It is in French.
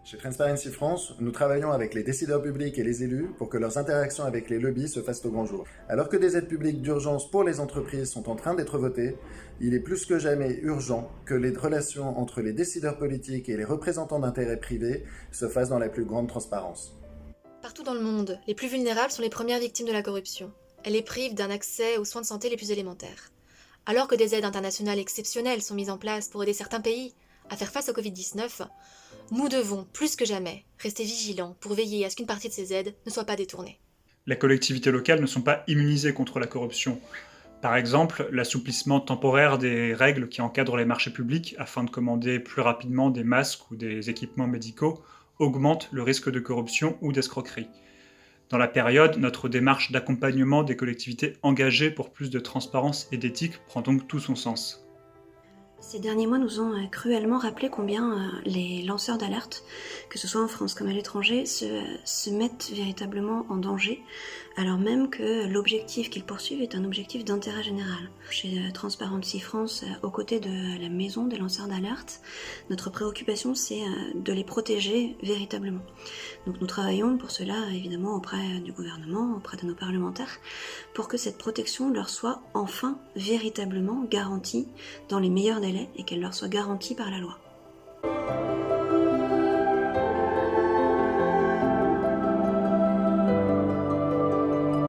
Chez Transparency France, nous travaillons avec les décideurs publics et les élus pour que leurs interactions avec les lobbies se fassent au grand jour. Alors que des aides publiques d'urgence pour les entreprises sont en train d'être votées, il est plus que jamais urgent que les relations entre les décideurs politiques et les représentants d'intérêts privés se fassent dans la plus grande transparence. Partout dans le monde, les plus vulnérables sont les premières victimes de la corruption. Elle les prive d'un accès aux soins de santé les plus élémentaires. Alors que des aides internationales exceptionnelles sont mises en place pour aider certains pays à faire face au Covid-19, nous devons, plus que jamais, rester vigilants pour veiller à ce qu'une partie de ces aides ne soit pas détournée. Les collectivités locales ne sont pas immunisées contre la corruption. Par exemple, l'assouplissement temporaire des règles qui encadrent les marchés publics afin de commander plus rapidement des masques ou des équipements médicaux augmente le risque de corruption ou d'escroquerie. Dans la période, notre démarche d'accompagnement des collectivités engagées pour plus de transparence et d'éthique prend donc tout son sens. Ces derniers mois nous ont cruellement rappelé combien les lanceurs d'alerte, que ce soit en France comme à l'étranger, se mettent véritablement en danger, alors même que l'objectif qu'ils poursuivent est un objectif d'intérêt général. Chez Transparency France, aux côtés de la maison des lanceurs d'alerte, notre préoccupation c'est de les protéger véritablement. Donc nous travaillons pour cela évidemment auprès du gouvernement, auprès de nos parlementaires, pour que cette protection leur soit enfin véritablement garantie dans les meilleurs délais et qu'elle leur soit garantie par la loi.